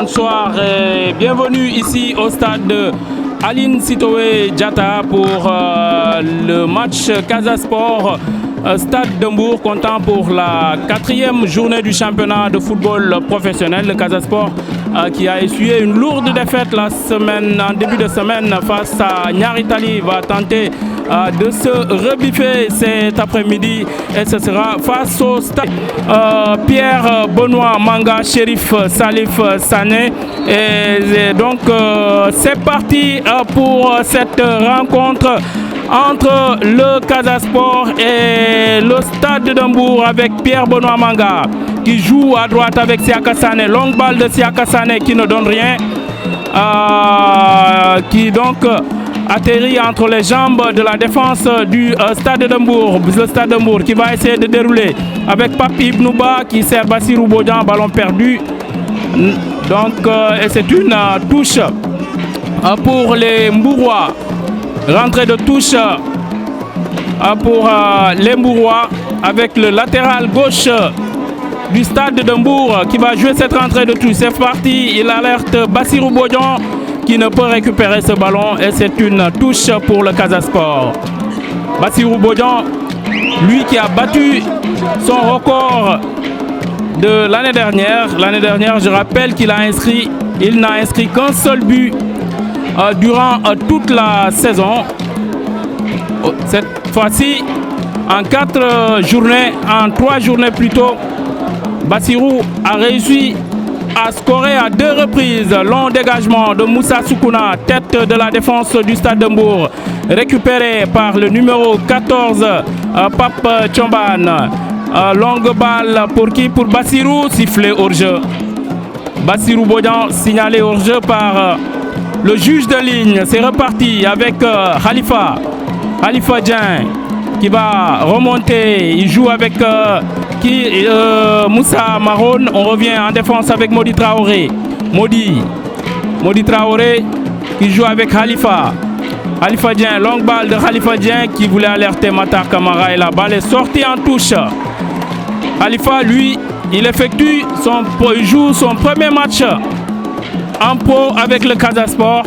bonsoir et bienvenue ici au stade Aline Sitoé Diatta pour le match Casa Sport Stade de Mbour, comptant pour la 4e journée du championnat de football professionnel. Le Casa Sport qui a essuyé une lourde défaite en début de semaine face à Niary Tally va tenter de se rebiffer cet après-midi et ce sera face au stade Pierre Benoît Manga Chérif Salif Sané. Et donc c'est parti pour cette rencontre entre le Casa Sport et le Stade de Mbour avec Pierre Benoît Manga qui joue à droite avec Siaka Sané. Longue balle de Siaka Sané qui ne donne rien, qui donc atterrit entre les jambes de la défense du Stade de Mbour. Le Stade de Mbour qui va essayer de dérouler avec Papi Ibnouba qui sert Bassirou Bodian, ballon perdu. Donc et c'est une touche pour les Mbourois. Rentrée de touche pour les Mbourois avec le latéral gauche du Stade de Mbour qui va jouer cette rentrée de touche. C'est parti, il alerte Bassirou Bodian qui ne peut récupérer ce ballon et c'est une touche pour le Casa Sport. Bassirou Bodian, lui qui a battu son record de l'année dernière. L'année dernière, je rappelle qu'il n'a inscrit qu'un seul but durant toute la saison. Cette fois-ci, en 4 journées, en 3 journées plutôt, Bassirou a réussi à scorer à 2 reprises. Long dégagement de Moussa Soukouna, tête de la défense du Stade de Mbour, récupéré par le numéro 14, Pape Tchomban. Longue balle pour qui? Pour Bassirou, sifflé hors-jeu. Bassirou Bodian signalé hors-jeu par le juge de ligne. C'est reparti avec Khalifa Dieng qui va remonter. Il joue avec Moussa Maroun. On revient en défense avec Modi Traoré. Modi Traoré qui joue avec Khalifa Dieng. Longue balle de Khalifa Dieng qui voulait alerter Matar Kamara et la balle est sortie en touche. Khalifa, lui, il joue son premier match en pro avec le Casa Sport.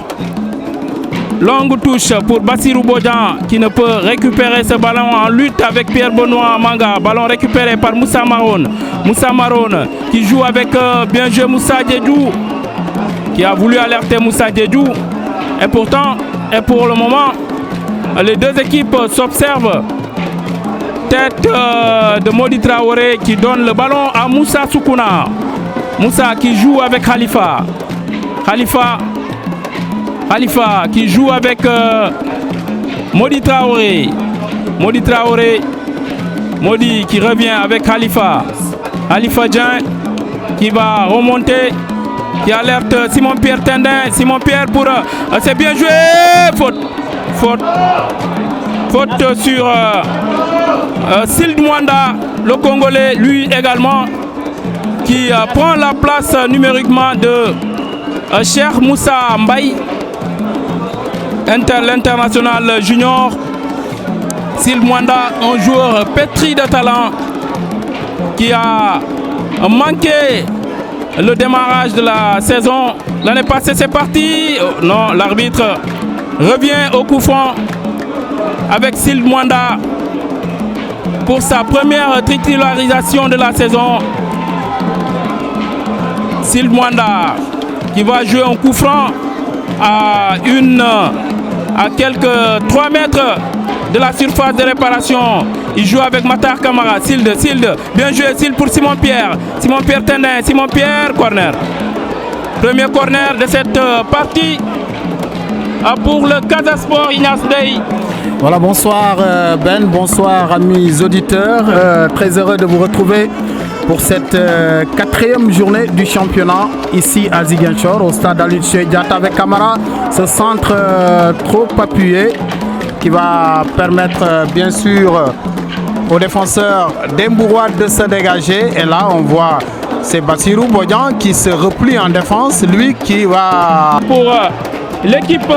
Longue touche pour Bassirou Bodian qui ne peut récupérer ce ballon en lutte avec Pierre Benoît Manga. Ballon récupéré par Moussa Maroun. Moussa Maroun qui joue avec bien joué Moussa Diédhiou qui a voulu alerter Moussa Diédhiou. Et pourtant, et pour le moment, les deux équipes s'observent. Tête de Modi Traoré qui donne le ballon à Moussa Soukouna. Moussa qui joue avec Khalifa qui joue avec Modi Traoré. Modi qui revient avec Khalifa Dieng qui va remonter, qui alerte Simon-Pierre Tendin. Simon-Pierre pour... c'est bien joué. Faute sur Sild Mwanda, le Congolais, lui également, qui prend la place numériquement de Cheikh Moussa Mbaye, l'international junior. Sild Mwanda, un joueur pétri de talent qui a manqué le démarrage de la saison. L'année passée, c'est parti. Non, l'arbitre revient au coup franc avec Sild Mwanda pour sa première titularisation de la saison. Sild Mwanda qui va jouer un coup franc à quelques 3 mètres de la surface de réparation. Il joue avec Matar Kamara. Sild, bien joué Sild pour Simon-Pierre Tendin. Simon-Pierre, corner. Premier corner de cette partie pour le Casa Sport. Ignace Dey. Voilà, bonsoir Ben, bonsoir amis auditeurs. Très heureux de vous retrouver pour cette 4e journée du championnat ici à Ziguinchor, au stade Aline Sitoé Diatta avec Camara. Ce centre trop appuyé qui va permettre bien sûr aux défenseurs des Mbourois de se dégager. Et là, on voit c'est Bassirou Bodian qui se replie en défense, lui qui va... Pour l'équipe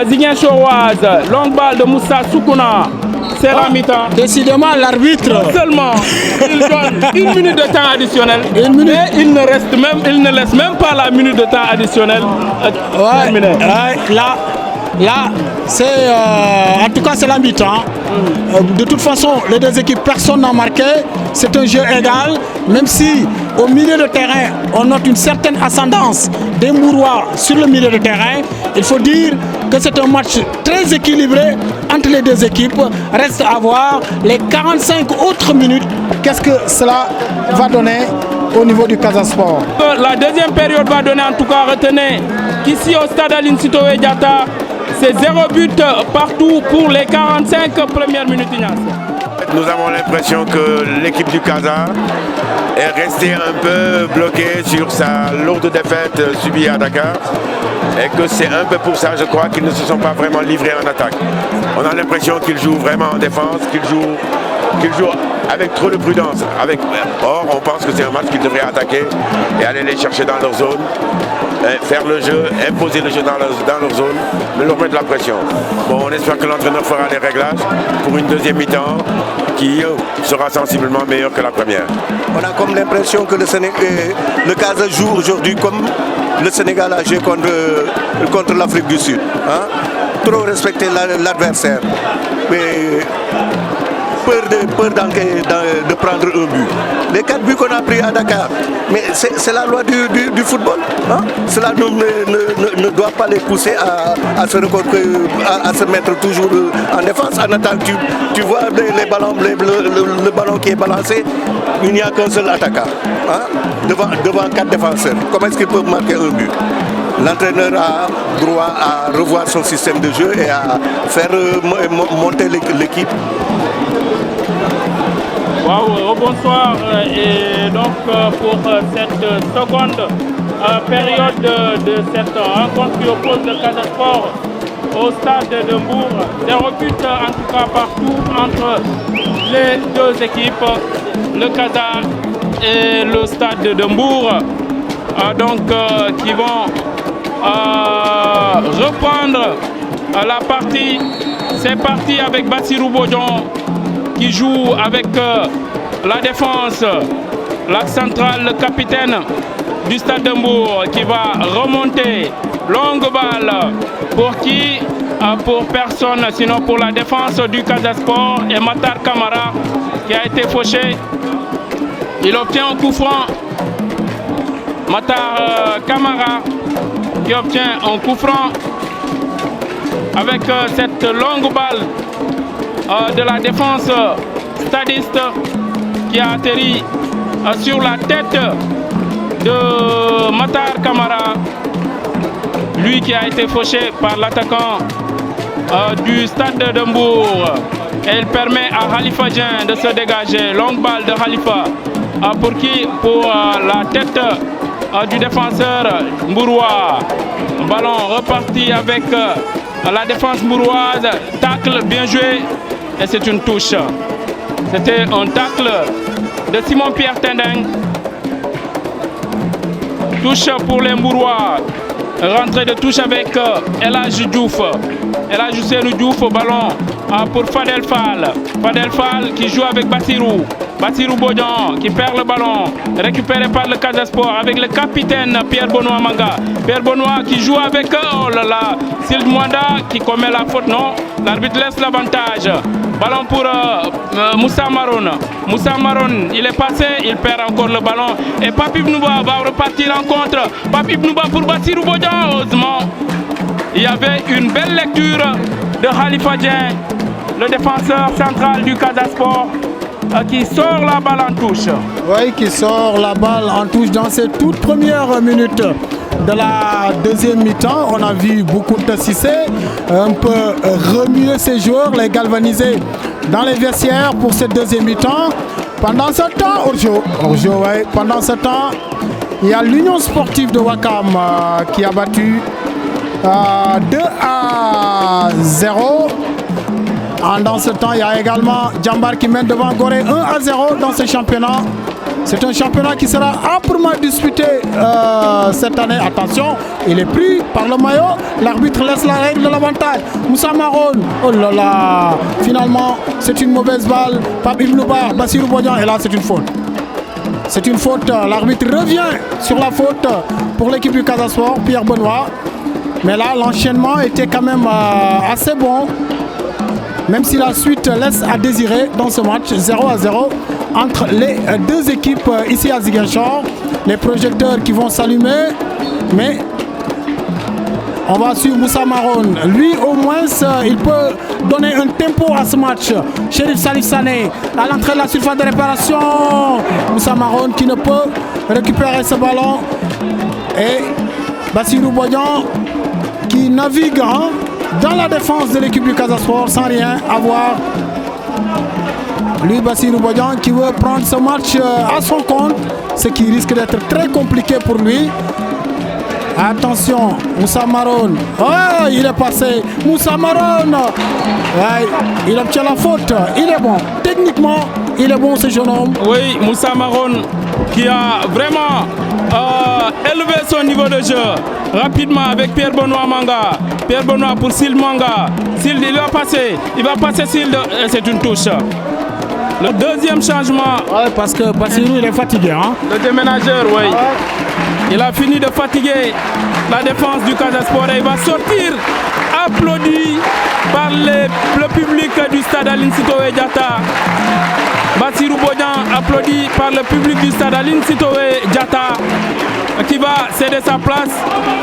ziguinchoroise, longue balle de Moussa Soukouna. c'est la mi-temps. Décidément, l'arbitre. Non seulement il donne 1 minute de temps additionnel, mais il ne laisse même pas la minute de temps additionnel terminée. Là, c'est en tout cas c'est la mi-temps. De toute façon, les deux équipes, personne n'a marqué. C'est un jeu égal, même si au milieu de terrain, on note une certaine ascendance des Mbourois sur le milieu de terrain. Il faut dire que c'est un match très équilibré entre les deux équipes. Reste à voir les 45 autres minutes. Qu'est-ce que cela va donner au niveau du Casa Sport? La deuxième période va donner, en tout cas, retenez qu'ici au stade Aline Sitoé Diatta, c'est 0 but partout pour les 45 premières minutes. Nous avons l'impression que l'équipe du Casa est restée un peu bloquée sur sa lourde défaite subie à Dakar et que c'est un peu pour ça, je crois, qu'ils ne se sont pas vraiment livrés en attaque. On a l'impression qu'ils jouent vraiment en défense, qu'ils jouent avec trop de prudence. Or, on pense que c'est un match qu'ils devraient attaquer et aller les chercher dans leur zone, faire le jeu, imposer le jeu dans leur zone, mais leur mettre la pression. Bon, on espère que l'entraîneur fera les réglages pour une deuxième mi-temps qui sera sensiblement meilleure que la première. On a comme l'impression que le Casa joue aujourd'hui comme le Sénégal a joué contre l'Afrique du Sud. Hein? Trop respecter l'adversaire. Mais peur de prendre un but. Les 4 buts qu'on a pris à Dakar, mais c'est la loi du football. Hein? Cela ne doit pas les pousser à se mettre toujours en défense. En attendant, tu vois les ballons, le ballon qui est balancé, il n'y a qu'un seul attaquant. Hein? Devant 4 défenseurs. Comment est-ce qu'ils peuvent marquer un but? L'entraîneur a droit à revoir son système de jeu et à faire monter l'équipe. Wow, bonsoir et donc pour cette seconde période de cette rencontre qui oppose le Casa Sport au stade de Mbour. 0 but en tout cas partout entre les deux équipes, le Casa et le stade de Mbour, qui vont reprendre la partie. C'est parti avec Bassirou Bodjan qui joue avec la défense, l'axe central, le capitaine du stade de Mbour qui va remonter. Longue balle pour qui? Pour personne, sinon pour la défense du Casa Sport et Matar Camara qui a été fauché. Il obtient un coup franc. Matar Camara qui obtient un coup franc avec cette longue balle de la défense stadiste qui a atterri sur la tête de Matar Camara, lui qui a été fauché par l'attaquant du stade de Mbour. Et il permet à Khalifa Dieng de se dégager. Longue balle de Khalifa pour la tête du défenseur mbourois. Ballon reparti avec la défense mbouroise. Tacle bien joué et c'est une touche. C'était un tacle de Simon-Pierre Tendeng. Touche pour les Mbourois. Rentrée de touche avec Elhadji Diouf. Elhadji Ousseynou Diouf, ballon pour Fadel Fall. Fadel Fall qui joue avec Bassirou. Bassirou Bodjan qui perd le ballon. Récupéré par le Casa Sport avec le capitaine Pierre Benoît Manga. Pierre Benoît qui joue avec Sylve Mwanda qui commet la faute. Non, l'arbitre laisse l'avantage. Ballon pour Moussa Maroun. Moussa Maroun, il est passé, il perd encore le ballon. Et Papi Bnouba va repartir en contre. Papi Bnouba pour Bassirou Bodjan. Heureusement, il y avait une belle lecture de Khalifa Dieng, le défenseur central du Casa Sport, qui sort la balle en touche. Oui, qui sort la balle en touche dans ces toutes premières minutes de la deuxième mi-temps. On a vu beaucoup de Cissé un peu remuer ses joueurs, les galvaniser dans les vestiaires pour cette deuxième mi-temps. Pendant ce temps, pendant ce temps, il y a l'Union sportive de Ouakam qui a battu 2-0. Dans ce temps, il y a également Djambar qui mène devant Gorée 1-0 dans ce championnat. C'est un championnat qui sera amplement disputé cette année. Attention, il est pris par le maillot. L'arbitre laisse la règle de l'avantage. Moussa Maron, oh là là. Finalement, c'est une mauvaise balle. Pape Ibnouba, Bassirou Bodian, et là c'est une faute. C'est une faute. L'arbitre revient sur la faute pour l'équipe du Casa Sport, Pierre Benoît. Mais là, l'enchaînement était quand même assez bon. Même si la suite laisse à désirer dans ce match 0-0 entre les deux équipes ici à Ziguinchor. Les projecteurs qui vont s'allumer, mais on va suivre Moussa Maron. Lui, au moins, il peut donner un tempo à ce match. Chérif Salif Sané à l'entrée de la surface de réparation. Moussa Maron qui ne peut récupérer ce ballon. Et Bassirou Bodian qui navigue dans la défense de l'équipe du Casa Sport sans rien avoir. Lui, Bassirou Bodian, qui veut prendre ce match à son compte, ce qui risque d'être très compliqué pour lui. Attention, Moussa Maron. Oh, il est passé. Moussa Maron. Ouais, il obtient la faute. Il est bon. Techniquement, il est bon ce jeune homme. Oui, Moussa Maron qui a vraiment élevé son niveau de jeu rapidement avec Pierre Benoît Manga. Pierre Benoît pour Sil Manga. Sil, il va passer Sil. C'est une touche. Le deuxième changement. Ouais, parce que Bassirou, il est fatigué. Le déménageur, oui. Il a fini de fatiguer la défense du Casa Sport et il va sortir applaudi par le public du stade Aline Sitoé Diatta. Bassirou Bodian applaudi par le public du stade Aline Sitoé Diatta qui va céder sa place.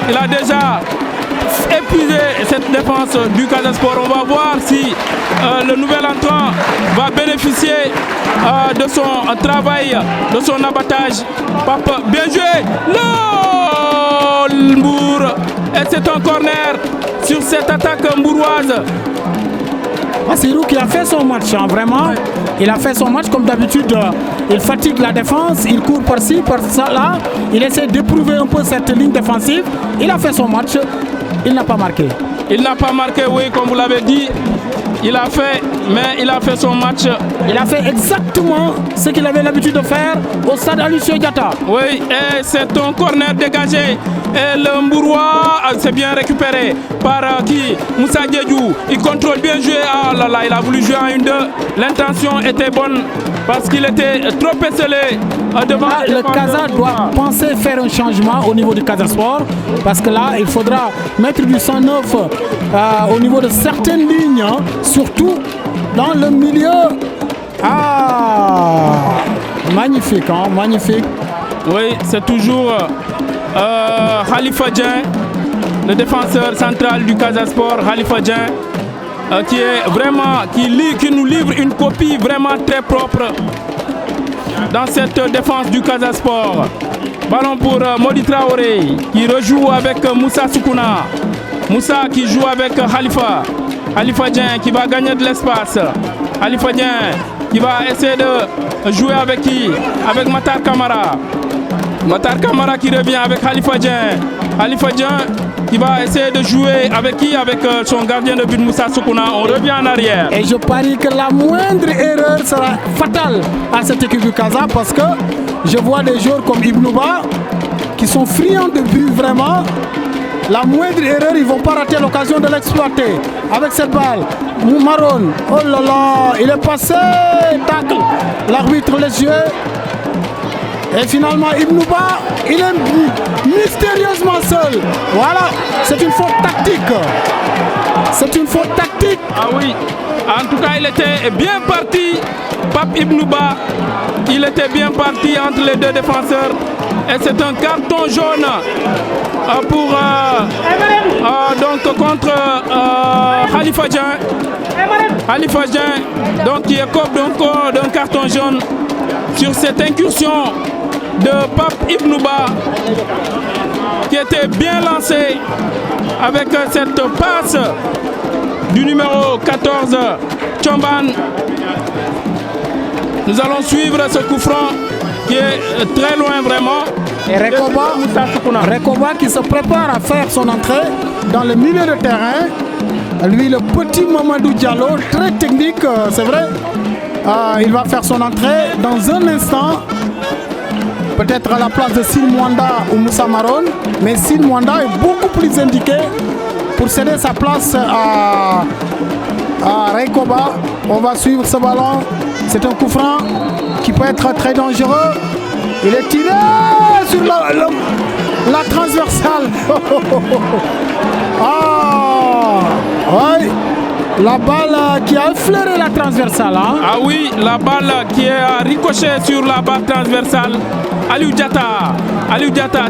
Il a déjà épuisé cette défense du Casa Sport. On va voir si le nouvel entrant va bénéficier de son travail, de son abattage. Papa, bien joué. Non, Mbour. Et c'est un corner sur cette attaque mbouroise. Bassirou qui a fait son match, vraiment. Il a fait son match comme d'habitude. Il fatigue la défense, il court par-ci, par-là. Il essaie d'éprouver un peu cette ligne défensive. Il a fait son match. Il n'a pas marqué. Il n'a pas marqué, oui, comme vous l'avez dit. Il a fait son match. Il a fait exactement ce qu'il avait l'habitude de faire au stade Alucio Diatta. Oui, et c'est un corner dégagé. Et le Mbourois s'est bien récupéré par qui Moussa Diédhiou. Il contrôle bien joué. Ah là là, il a voulu jouer en 1-2. L'intention était bonne parce qu'il était trop esselé devant. Là, le Casa doit penser faire un changement au niveau du Casa Sport parce que là, il faudra mettre du 109 au niveau de certaines lignes, surtout dans le milieu. Ah, magnifique, magnifique. Oui, c'est toujours Khalifa Dieng, le défenseur central du Casa Sport, Khalifa Dieng, qui est vraiment, qui nous livre une copie vraiment très propre dans cette défense du Casa Sport. Ballon pour Modi Traoré, qui rejoue avec Moussa Soukouna. Moussa qui joue avec Khalifa. Khalifa Dieng qui va gagner de l'espace. Khalifa Dieng qui va essayer de jouer avec qui? Avec Matar Kamara. Matar Kamara qui revient avec Khalifa Dieng. Khalifa Dieng qui va essayer de jouer avec qui? Avec son gardien de but Moussa Soukouna. On revient en arrière. Et je parie que la moindre erreur sera fatale à cette équipe du Casa parce que je vois des joueurs comme Ibnouba qui sont friands de but vraiment. La moindre erreur, ils ne vont pas rater l'occasion de l'exploiter. Avec cette balle, Maron, oh là là, il est passé, tacle. L'arbitre laisse jouer. Et finalement, Ibnouba, il est mystérieusement seul. Voilà, c'est une faute tactique. C'est une faute tactique. Ah oui, en tout cas, il était bien parti. Pape Ibnouba, il était bien parti entre les deux défenseurs. Et c'est un carton jaune pour donc contre Khalifa Dieng. Khalifa Dieng, donc qui écope d'un carton jaune sur cette incursion de Pape Ibnouba qui était bien lancé avec cette passe du numéro 14 Tchomban. Nous allons suivre ce coup franc qui est très loin vraiment. Et Rekoba qui se prépare à faire son entrée dans le milieu de terrain. Lui, le petit Mamadou Diallo, très technique, c'est vrai. Il va faire son entrée dans un instant. peut-être à la place de Sil Mwanda ou Moussa Maron, mais Sil Mwanda est beaucoup plus indiqué pour céder sa place à Rekoba. On va suivre ce ballon. C'est un coup franc qui peut être très dangereux. Il est tiré sur la transversale. Oui. La balle qui a effleuré la transversale. Hein? Ah oui, la balle qui est ricoché sur la barre transversale. Aliou Diatta,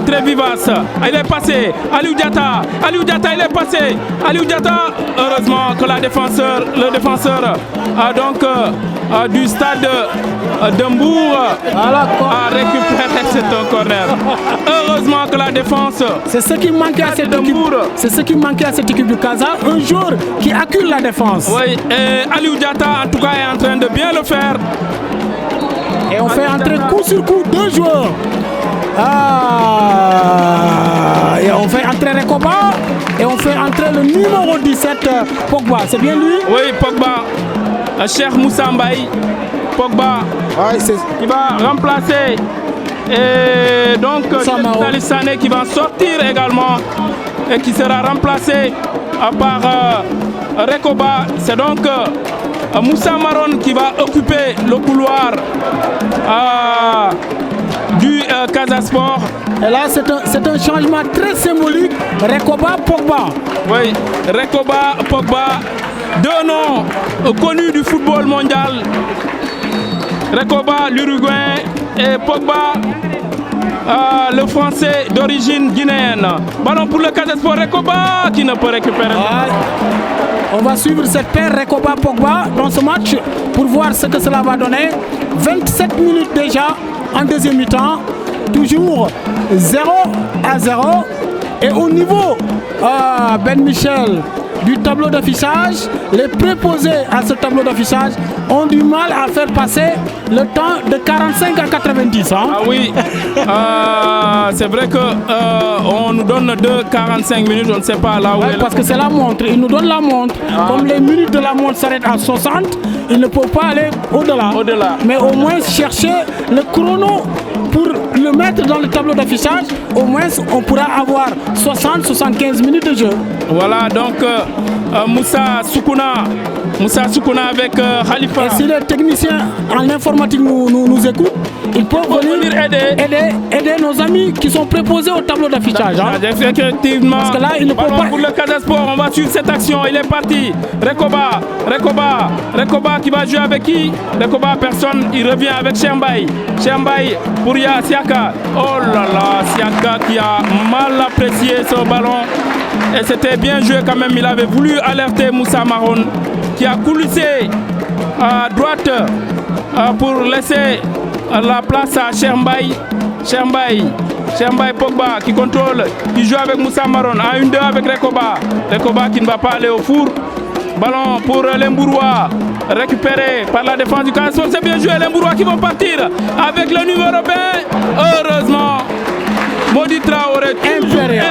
très vivace. Il est passé. Aliou Diatta, il est passé. Aliou Diatta, heureusement que le défenseur du stade de Mbour a récupéré cet corner. Heureusement que la défense. C'est ce qui manquait à cette équipe. C'est ce qui manquait à cette équipe du Casa. Un joueur qui accule la défense. Oui, et Aliou Diatta en tout cas est en train de bien le faire. Et on fait entrer coup sur coup 2 joueurs. Et on fait entrer Rekoba. Et on fait entrer le numéro 17, Pogba. C'est bien lui? Oui, Pogba. Cheikh Moussa Mbaye. Pogba. Il va remplacer. Et donc, Salih Sané qui va sortir également. Et qui sera remplacé par Rekoba. C'est donc Moussa Maron qui va occuper le couloir du Casa Sport. Et là, c'est un changement très symbolique. Rekoba, Pogba. Oui, Rekoba, Pogba. 2 noms connus du football mondial. Rekoba, l'Uruguayen, et Pogba, le Français d'origine guinéenne. Ballon pour le Casa Sport, Rekoba qui ne peut récupérer. On va suivre cette paire Rekoba-Pogba dans ce match pour voir ce que cela va donner. 27 minutes déjà en deuxième mi-temps. Toujours 0-0. Et au niveau Ben Michel du tableau d'affichage, les préposés à ce tableau d'affichage ont du mal à faire passer le temps de 45 à 90. Hein? Ah oui, c'est vrai qu'on nous donne 45 minutes, on ne sait pas là où est. Parce que c'est la montre, ils nous donnent la montre. Comme les minutes de la montre s'arrêtent à 60, ils ne peuvent pas aller au-delà. Mais au moins chercher le chrono pour le mettre dans le tableau d'affichage, au moins on pourra avoir 60-75 minutes de jeu. Voilà, donc Moussa Soukouna avec Khalifa. Et si les techniciens en informatique nous écoutent, ils peuvent venir aider nos amis qui sont préposés au tableau d'affichage. Hein? Effectivement. Parce que là, ils ne peuvent pas. Pour le Casa Sport, on va suivre cette action. Il est parti. Rekoba qui va jouer avec qui? Rekoba, personne. Il revient avec Chembaye. Pour Siaka. Oh là là, Siaka qui a mal apprécié ce ballon. Et c'était bien joué quand même. Il avait voulu alerter Moussa Maron qui a coulissé à droite pour laisser la place à Chembaye Pogba qui contrôle, qui joue avec Moussa Maron à 1-2 avec Rekoba qui ne va pas aller au four. Ballon pour les Mbourois, récupéré par la défense du Casa Sport. C'est bien joué, les Mbourois qui vont partir avec le numéro 20. Heureusement, Mody Traoré,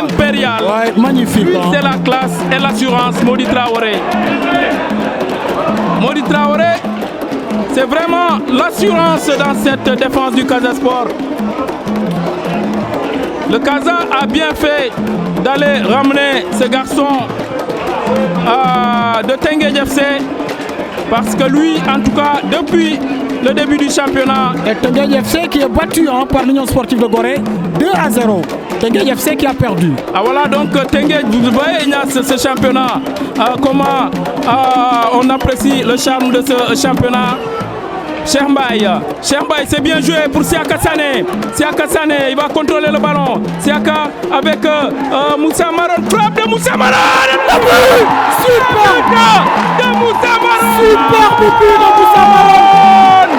impérial. Ouais, magnifique. C'est la classe et l'assurance, Mody Traoré. Mody Traoré, c'est vraiment l'assurance dans cette défense du Casa Sport. Le Casa a bien fait d'aller ramener ce garçon de Teungueth FC parce que lui, en tout cas, depuis le début du championnat. Et Teungueth FC qui est battu par l'Union Sportive de Gorée 2-0. Teungueth FC qui a perdu. Ah voilà, donc Teungueth, vous voyez Ignace, ce championnat, comment on apprécie le charme de ce championnat. Chembaye, c'est bien joué pour Siaka Sané. Il va contrôler le ballon. Siaka avec Moussa Maron. Frappe de Moussa Maron. Super de Moussa Maron. Super but de Moussa Maron.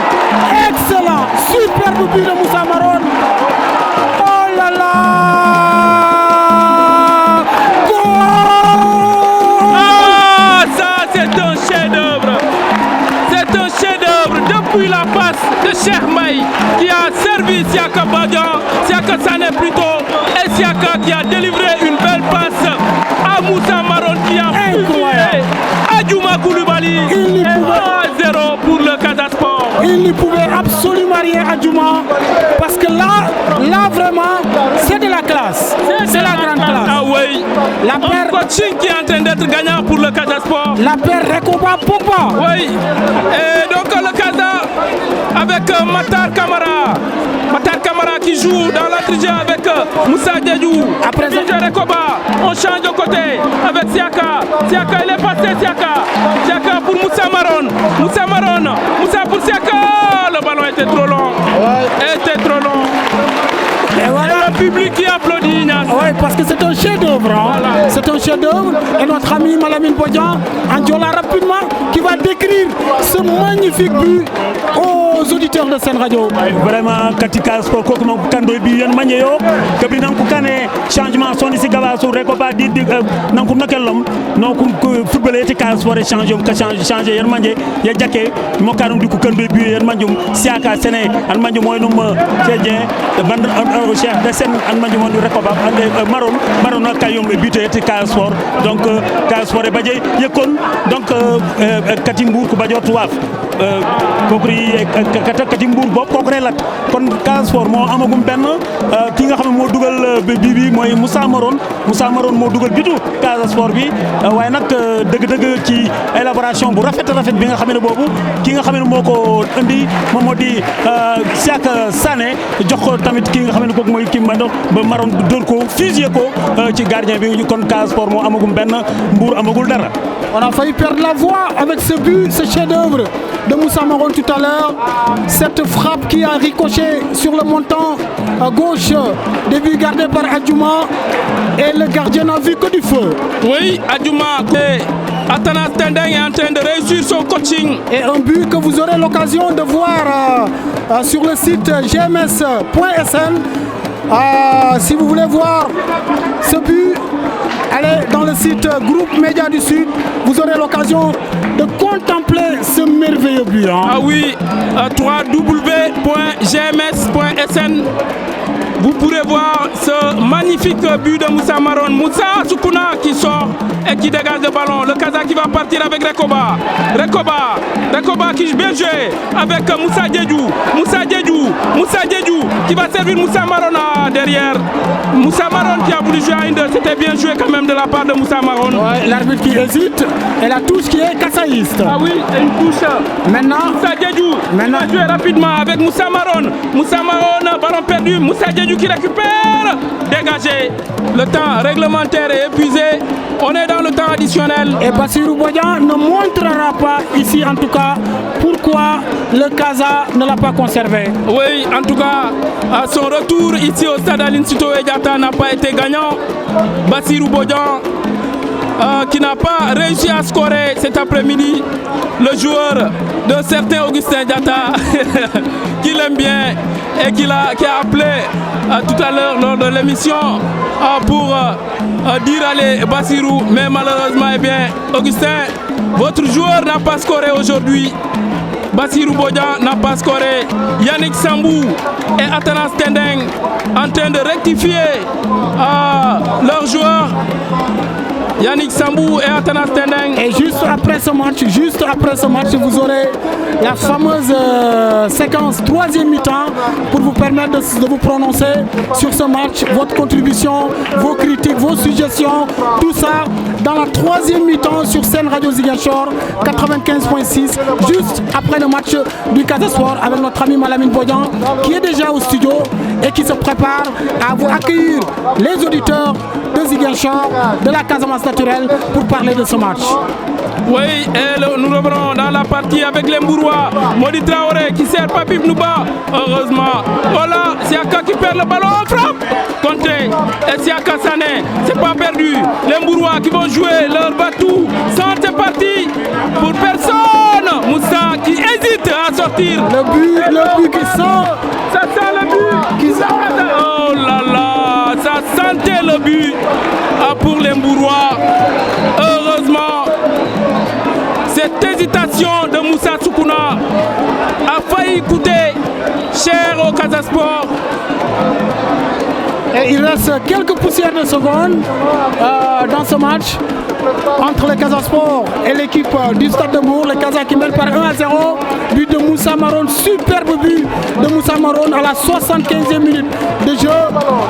Excellent. Super but de Moussa Maron. Oh là là. Ah, ça c'est un chef-d'œuvre. C'est un chef-d'œuvre depuis la passe de Cheikh Mbaye qui a servi Siaka Badian, Siaka Sané plutôt, et Siaka qui a délivré une belle passe à Moussa Maron qui a fusillé Adjouma Koulibaly. 1-0 pour le Casa Sport. il n'y pouvait absolument rien à Djouma. Parce que là vraiment, c'est de la classe. C'est la grande classe. Ah oui. Un coaching qui est en train d'être gagnant pour le Casa Sport. La paire Rekoba Pogba. Oui. Et donc le Casa avec Matar Kamara. Matar Kamara qui joue dans l'entrejeu avec Moussa Diédhiou. Après Rekoba, on change de côté avec Siaka. Siaka, il est passé Siaka. Siaka pour Moussa Maron. Moussa Maron. Moussa pour Siaka. Le ballon était trop long. Ouais. Était trop long. Et voilà le public qui applaudit, Ignace. Oui, parce que c'est un chef-d'œuvre. Hein. Voilà. C'est un chef-d'œuvre. Et notre ami Malamine Bodian, Andiola rapidement, qui va décrire ce magnifique but aux auditeurs de Sen Radio. Vraiment, Katika Sport, Kokno Kando Biyan Manyo, Kabinan Koukane, changement son ici Gava sur Rekoba, Nankou Nakelom, non football Etika Sport et changer, Yermanje, Yadjake, Mokarum du Koukando Biyan Manjum, Siaka Sene, Almanjo Moinum, Tchadien, chef de scène Almanjo Moinu Rekoba, Maron Kayom, le but Etika Sport, donc Casa Sport et Badje, Yekon, donc Katimbour, Kubadjo Touaf. Kokri Katimbour bopp kooku rek la kon Casa Sport moo amagum benn ki nga xam ne moo dugal bi mooy Moussa Maron moo dugal bitu Casa Sport bi waaye nag dëgg-dëgg ci élaboration bu rafet bi nga xam ne boobu ki nga xam ne moo ko indi moom moo di Siaka Sané jox ko tamit ki nga xam ne kooku mooy kii ba Maron dóor ko fusillé ko ci gardien bi kon Casa Sport moo amagum benn Mbour amagul dara. On a failli perdre la voix avec ce but, ce chef-d'œuvre de Moussa Maron tout à l'heure. Cette frappe qui a ricoché sur le montant à gauche, début gardé par Adjouma. Et le gardien n'a vu que du feu. Oui, Adjouma. Atanas Tendeng est en train de réussir son coaching. Et un but que vous aurez l'occasion de voir sur le site gms.sn. Si vous voulez voir ce but, allez dans le site Groupe Média du Sud, vous aurez l'occasion de contempler ce merveilleux but. Hein. Ah oui, www.gms.sn. Vous pourrez voir ce magnifique but de Moussa Maron. Moussa Soukouna qui sort et qui dégage le ballon. Le Casa qui va partir avec Rekoba. Rekoba qui bien joué avec Moussa Diédhiou. Moussa Diédhiou qui va servir Moussa Maron derrière. Moussa Maron qui a voulu jouer à une deux. C'était bien joué quand même de la part de Moussa Maron. Ouais, l'arbitre qui hésite et la touche qui est kassaïste. Ah oui, une touche. Maintenant, Moussa Diédhiou qui va jouer rapidement avec Moussa Maron. Moussa Maron, ballon perdu. Moussa Diédhiou qui récupère. Dégagé. Le temps réglementaire est épuisé. On est dans le temps additionnel. Et Bassirou Bodian ne montrera pas ici en tout cas pourquoi le Casa ne l'a pas conservé. Oui, en tout cas, à son retour ici au stade Aline Sitoé Diatta n'a pas été gagnant. Bassirou Bodian qui n'a pas réussi à scorer cet après-midi. Le joueur d'un certain Augustin Diatta qui l'aime bien et qui a appelé tout à l'heure lors de l'émission pour dire allez Bassirou, mais malheureusement Augustin, votre joueur n'a pas scoré aujourd'hui. Bassirou Bodian n'a pas scoré. Yannick Sambou et Atanas Tendeng en train de rectifier leurs joueurs. Yannick Sambou et Atanas Tendeng. Et juste après ce match, vous aurez la fameuse séquence 3e mi-temps pour vous permettre de vous prononcer sur ce match, votre contribution, vos critiques, vos suggestions, tout ça dans la 3e mi-temps sur Sen Radio Ziguinchor 95.6, juste après le match du Casa Sport avec notre ami Malamine Bodian qui est déjà au studio et qui se prépare à vous accueillir les auditeurs de Ziguinchor, de la Casamance naturelle pour parler de ce match. Oui, et nous revenons dans la partie avec les Mbourois. Modi Traoré qui sert Papi Ibnouba. Heureusement. Voilà, Siaka qui perd le ballon, frappe. Conté. Et Siaka Sané, c'est pas perdu. Les Mbourois qui vont jouer leur batou. C'est parti pour personne. Moussa qui hésite à sortir. Le but qui sort. Ça sent le but. Oh là là, ça sentait le but pour les Mbourois. Heureusement, cette hésitation de Moussa Soukouna a failli coûter cher au Casa Sport. Et il reste quelques poussières de secondes dans ce match entre le Casa Sport et l'équipe du Stade de Mbour. Le Casa qui mène par 1-0, but de Moussa Moussa Maron, superbe but de Moussa Maron à la 75e minute de jeu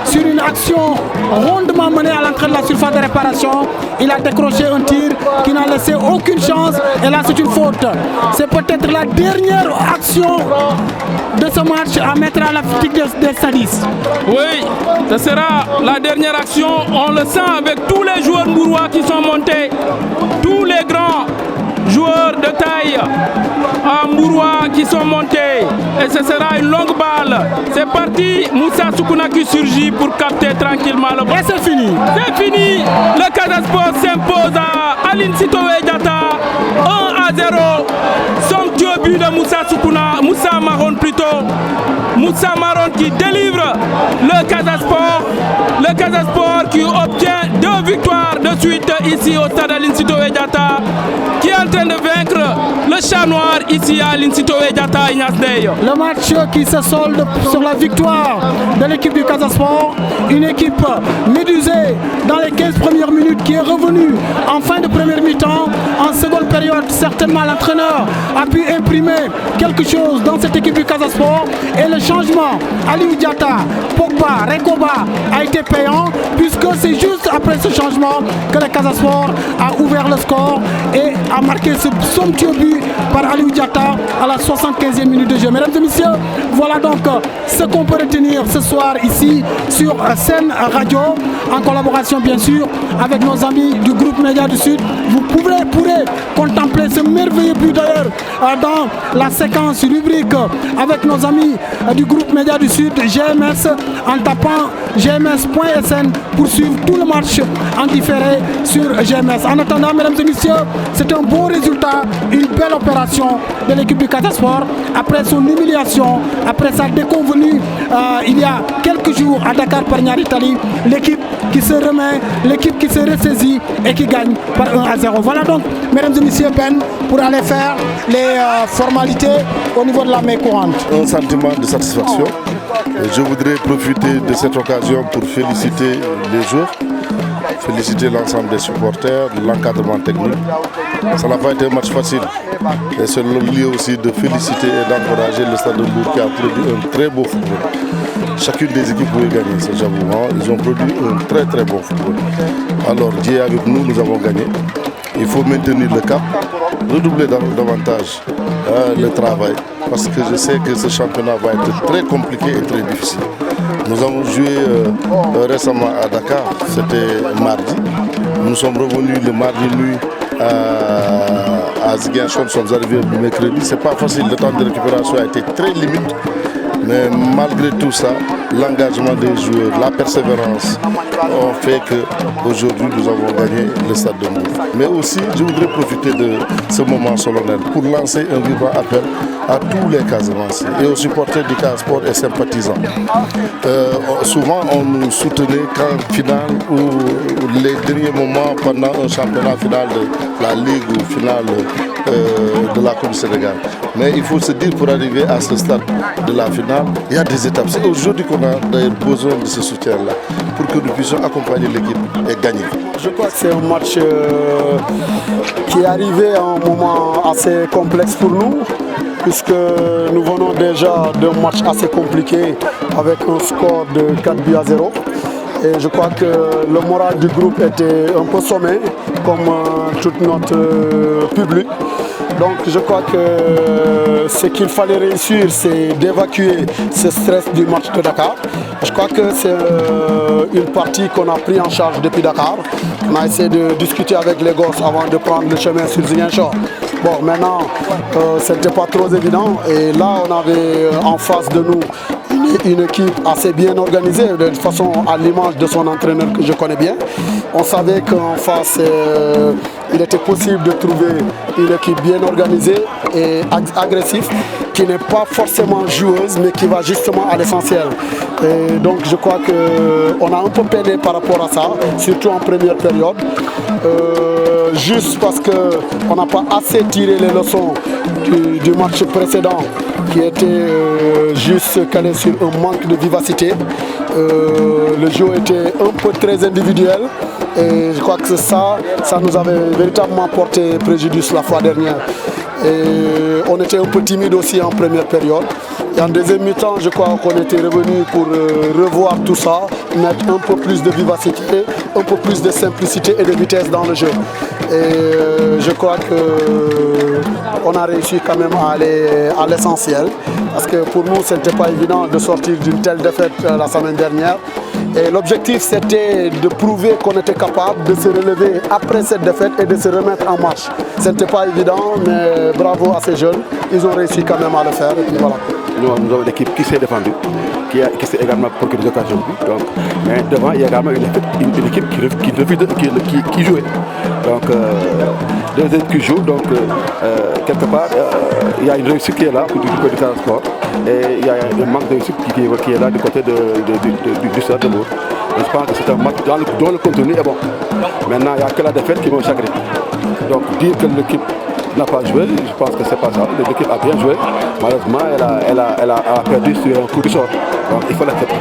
sur une action rondement menée à l'entrée de la surface de réparation. Il a décroché un tir qui n'a laissé aucune chance et là c'est une faute. C'est peut-être la dernière action de ce match à mettre à la fatigue des stadistes. Oui, ce sera la dernière action. On le sent avec tous les joueurs mbourois qui sont montés, tous les grands joueurs de taille en mbourois qui sont montés. Et ce sera une longue balle. C'est parti, Moussa Soukouna qui surgit pour capter tranquillement le ballon. Et c'est fini. C'est fini. Le Casa Sport s'impose à Aline Sitoé Diatta 1-0. Somptueux but de Moussa Soukouna, Moussa Maron plutôt. Moussa Maron qui délivre le Casa Sport. Le Casa Sport qui obtient 2 victoires de suite ici au stade Aline Sitoé Diatta, qui est en train de vaincre le chat noir ici à Aline Sitoé Diatta Ignace Dey. Le match qui se solde sur la victoire de l'équipe du Casa Sport, une équipe médusée dans les 15 premières minutes qui est revenue en fin de première mi-temps. En seconde période, certainement l'entraîneur a pu imprimer quelque chose dans cette équipe du Casa Sport et le changement Aliou Diatta, Pogba, Rekoba a été payant puisque c'est juste après ce changement que le Casa Sport a ouvert le score et a marqué ce somptueux but par Aliou Diatta à la 75e minute de jeu. Mesdames et messieurs, voilà donc ce qu'on peut retenir ce soir ici sur Sen Radio, en collaboration bien sûr avec nos amis du groupe Média du Sud. Vous pourrez contempler ce merveilleux but d'ailleurs dans la séquence rubrique avec nos amis du groupe Média du Sud, GMS, en tapant gms.sn pour suivre tout le match en différé sur GMS. En attendant, mesdames et messieurs, c'est un bon résultat, une belle opération de l'équipe du Casa Sport après son humiliation, après sa déconvenue il y a quelques jours à Dakar par Niary Tally. L'équipe qui se remet, l'équipe qui se ressaisit et qui gagne par 1-0. Voilà donc, mesdames et messieurs, Ben, pour aller faire les formalités au niveau de la main courante. Un sentiment de satisfaction. Je voudrais profiter de cette occasion pour féliciter les joueurs, féliciter l'ensemble des supporters, l'encadrement technique. Ça n'a pas été un match facile. Et c'est le lieu aussi de féliciter et d'encourager le Stade de Mbour qui a produit un très beau football. Chacune des équipes pouvait gagner, c'est j'avoue. Ils ont produit un très très bon football. Alors Dieu est avec nous, nous avons gagné. Il faut maintenir le cap, redoubler davantage le travail, parce que je sais que ce championnat va être très compliqué et très difficile. Nous avons joué récemment à Dakar, c'était mardi. Nous sommes revenus le mardi nuit à Ziguinchor, nous sommes arrivés le mercredi. C'est pas facile, le temps de récupération a été très limite. Mais malgré tout ça, l'engagement des joueurs, la persévérance ont fait qu'aujourd'hui nous avons gagné le Stade de Mbour. Mais aussi, je voudrais profiter de ce moment solennel pour lancer un vivant appel à tous les Casamançais et aux supporters du Casa Sport et sympathisants. Souvent, on nous soutenait qu'en finale ou les derniers moments pendant un championnat final de la Ligue ou finale de la Coupe du Sénégal. Mais il faut se dire, pour arriver à ce stade de la finale, il y a des étapes. C'est aujourd'hui qu'on a d'ailleurs besoin de ce soutien-là pour que nous puissions accompagner l'équipe et gagner. Je crois que c'est un match qui est arrivé à un moment assez complexe pour nous, puisque nous venons déjà d'un match assez compliqué avec un score de 4-0. Et je crois que le moral du groupe était un peu sommé, comme tout notre public. Donc je crois que ce qu'il fallait réussir, c'est d'évacuer ce stress du match de Dakar. Je crois que c'est une partie qu'on a pris en charge depuis Dakar. On a essayé de discuter avec les gosses avant de prendre le chemin sur Ziguinchor. Bon, maintenant, ce n'était pas trop évident. Et là, on avait en face de nous une équipe assez bien organisée, de façon à l'image de son entraîneur que je connais bien. On savait qu'en face, il était possible de trouver une équipe bien organisée et agressive, qui n'est pas forcément joueuse, mais qui va justement à l'essentiel. Et donc je crois qu'on a un peu peiné par rapport à ça, surtout en première période. Juste parce qu'on n'a pas assez tiré les leçons du match précédent, qui était juste calé sur un manque de vivacité. Le jeu était un peu très individuel et je crois que ça nous avait véritablement porté préjudice la fois dernière. Et on était un peu timide aussi en première période. Et en deuxième mi-temps, je crois qu'on était revenu pour revoir tout ça, mettre un peu plus de vivacité, un peu plus de simplicité et de vitesse dans le jeu. Et je crois qu'on a réussi quand même à aller à l'essentiel. Parce que pour nous, ce n'était pas évident de sortir d'une telle défaite la semaine dernière. Et l'objectif, c'était de prouver qu'on était capable de se relever après cette défaite et de se remettre en marche. Ce n'était pas évident, mais bravo à ces jeunes. Ils ont réussi quand même à le faire. Et puis voilà. Nous avons l'équipe qui s'est défendue, qui s'est également procuré des occasions. Donc, mais devant, il y a également une équipe qui jouait. Donc, deux équipes qui jouent. Donc, quelque part, il y a une réussite qui est là du côté du Casa Sport. Et il y a un manque de réussite qui est là du côté du Stade de Mbour. Je pense que c'est un match dont le contenu est bon. Maintenant, il n'y a que la défaite qui m'a chagré. Donc, dire que l'équipe n'a pas joué, je pense que c'est pas ça. L'équipe a bien joué. Malheureusement, elle a perdu sur un coup de sort. Donc, il faut l'accepter.